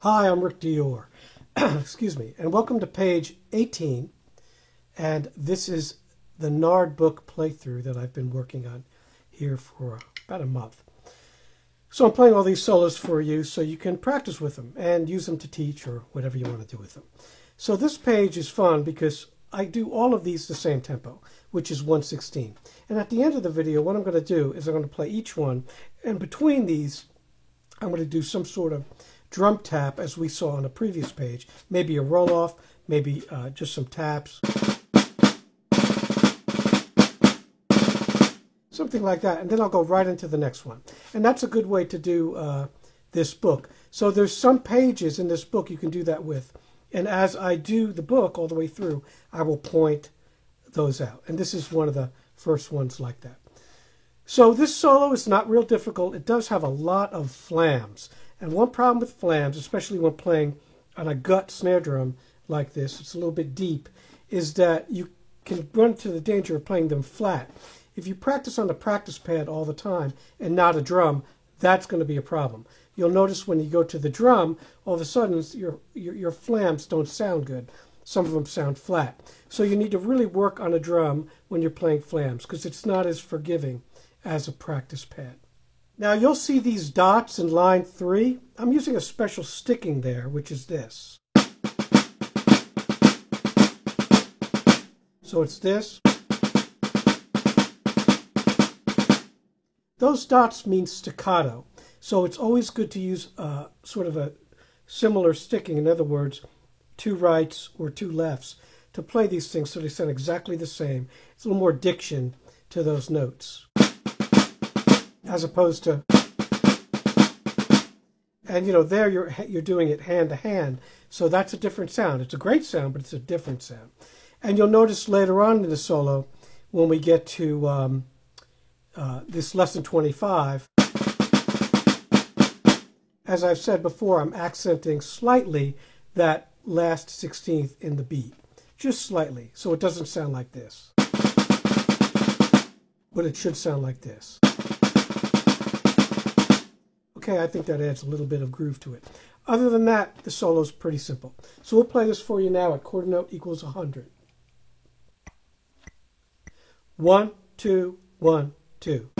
Hi, I'm Rick Dior. Excuse me, and welcome to page 18. And this is the Nard book playthrough that I've been working on here for about a month. So I'm playing all these solos for you so you can practice with them and use them to teach or whatever you want to do with them. So this page is fun because I do all of these the same tempo, which is 1/16. And at the end of the video, what I'm going to do is I'm going to play each one, and between these, I'm going to do some sort of drum tap as we saw on the previous page. Maybe a roll-off, maybe just some taps. Something like that, and then I'll go right into the next one. And that's a good way to do this book. So there's some pages in this book you can do that with. And as I do the book all the way through, I will point those out. And this is one of the first ones like that. So this solo is not real difficult. It does have a lot of flams. And one problem with flams, especially when playing on a gut snare drum like this, it's a little bit deep, is that you can run into the danger of playing them flat. If you practice on the practice pad all the time and not a drum, that's going to be a problem. You'll notice when you go to the drum, all of a sudden your flams don't sound good. Some of them sound flat. So you need to really work on a drum when you're playing flams because it's not as forgiving as a practice pad. Now you'll see these dots in line 3. I'm using a special sticking there, which is this. So it's this. Those dots mean staccato. So it's always good to use sort of a similar sticking. In other words, 2 rights or 2 lefts to play these things so they sound exactly the same. It's a little more diction to those notes, as opposed to, and there you're doing it hand to hand, so that's a different sound. It's a great sound, but it's a different sound. And you'll notice later on in the solo, when we get to this lesson 25, as I've said before, I'm accenting slightly that last 16th in the beat, just slightly, so it doesn't sound like this, but it should sound like this. Okay, I think that adds a little bit of groove to it. Other than that, the solo's pretty simple. So we'll play this for you now at quarter note equals 100. 1, 2, 1, 2.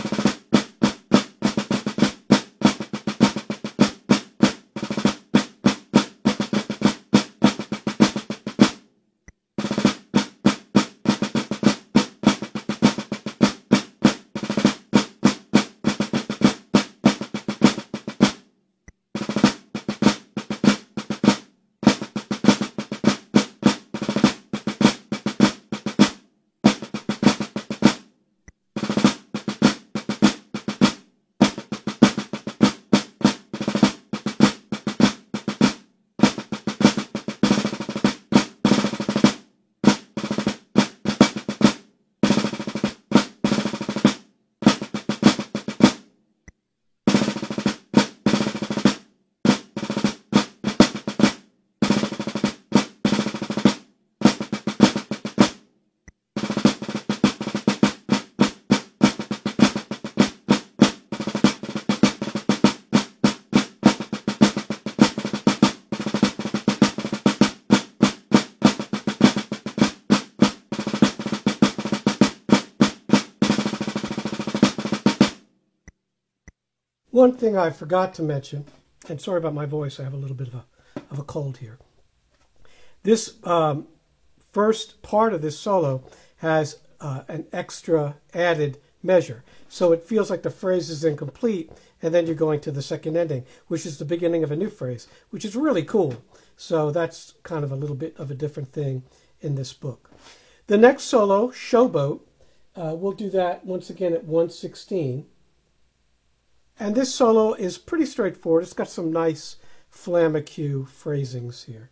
One thing I forgot to mention, and sorry about my voice, I have a little bit of a cold here. This first part of this solo has an extra added measure. So it feels like the phrase is incomplete, and then you're going to the second ending, which is the beginning of a new phrase, which is really cool. So that's kind of a little bit of a different thing in this book. The next solo, Showboat, we'll do that once again at 1/16. And this solo is pretty straightforward. It's got some nice flamacue phrasings here.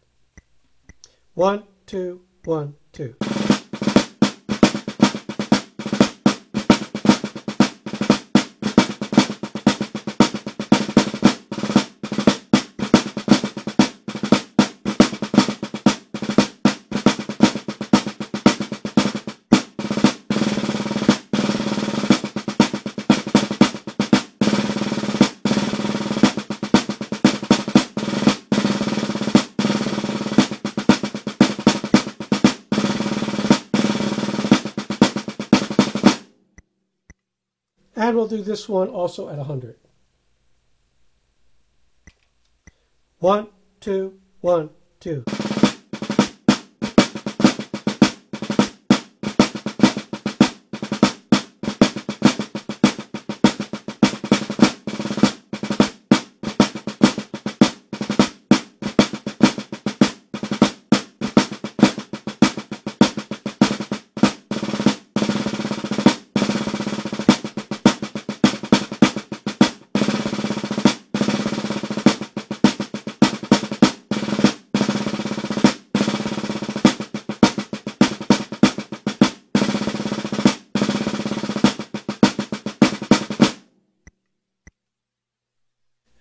1, 2, 1, 2. And we'll do this one also at 100. 1, 2, 1, 2.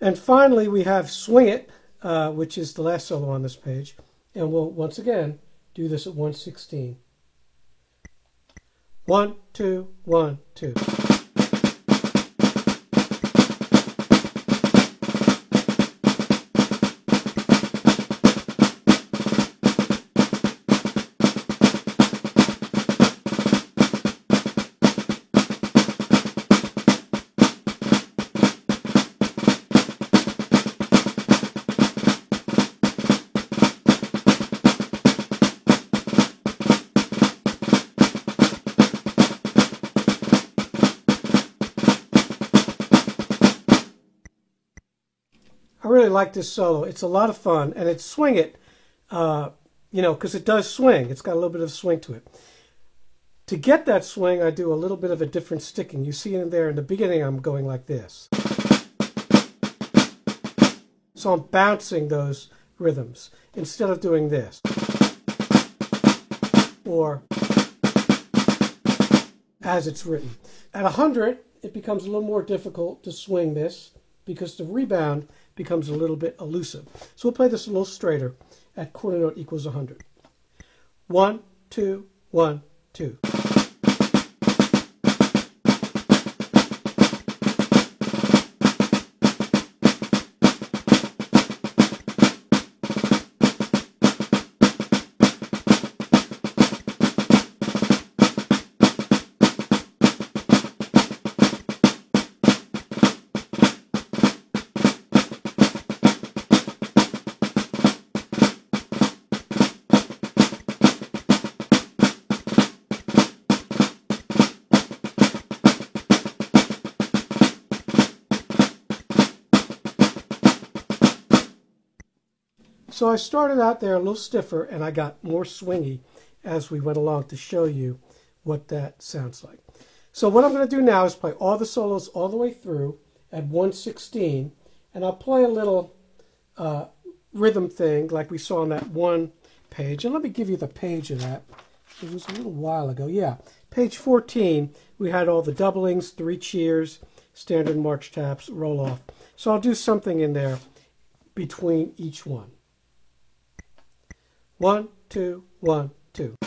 And finally, we have Swing It, which is the last solo on this page. And we'll, once again, do this at 1/16. 1, 2, 1, 2. I really like this solo. It's a lot of fun, and it's Swing It, because it does swing. It's got a little bit of swing to it. To get that swing, I do a little bit of a different sticking. You see in there in the beginning, I'm going like this. So I'm bouncing those rhythms instead of doing this. Or as it's written. At 100, it becomes a little more difficult to swing this because the rebound becomes a little bit elusive. So we'll play this a little straighter at quarter note equals 100. 1, 2, 1, 2. So I started out there a little stiffer, and I got more swingy as we went along to show you what that sounds like. So what I'm going to do now is play all the solos all the way through at 1/16, and I'll play a little rhythm thing like we saw on that one page. And let me give you the page of that. It was a little while ago. Yeah, page 14, we had all the doublings, 3 cheers, standard march taps, roll off. So I'll do something in there between each one. 1, 2, 1, 2.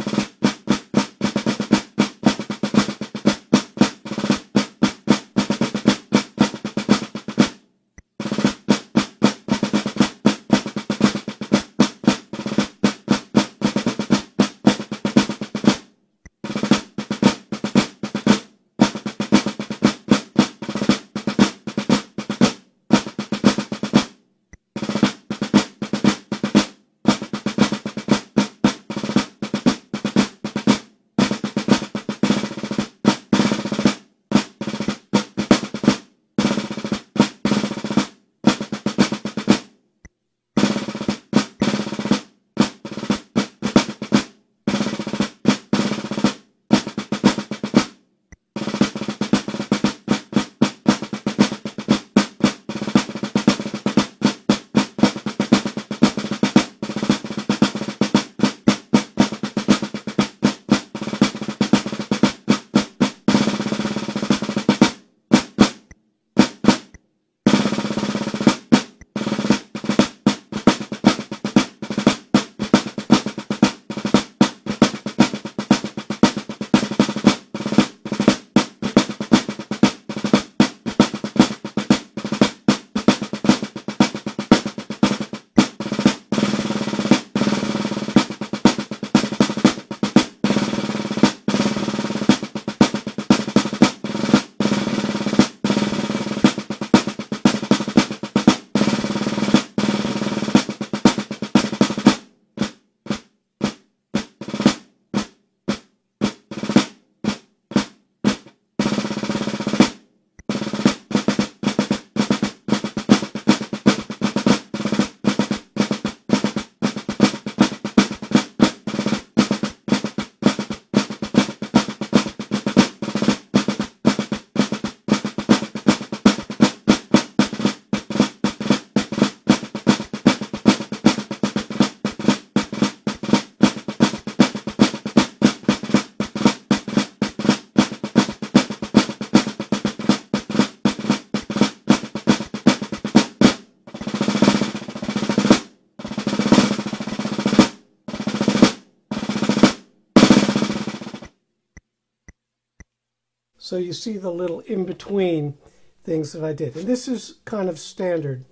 So you see the little in-between things that I did. And this is kind of standard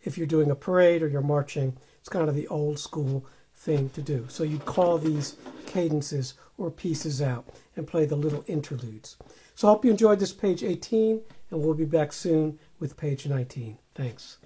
if you're doing a parade or you're marching. It's kind of the old school thing to do. So you call these cadences or pieces out and play the little interludes. So I hope you enjoyed this page 18, and we'll be back soon with page 19. Thanks.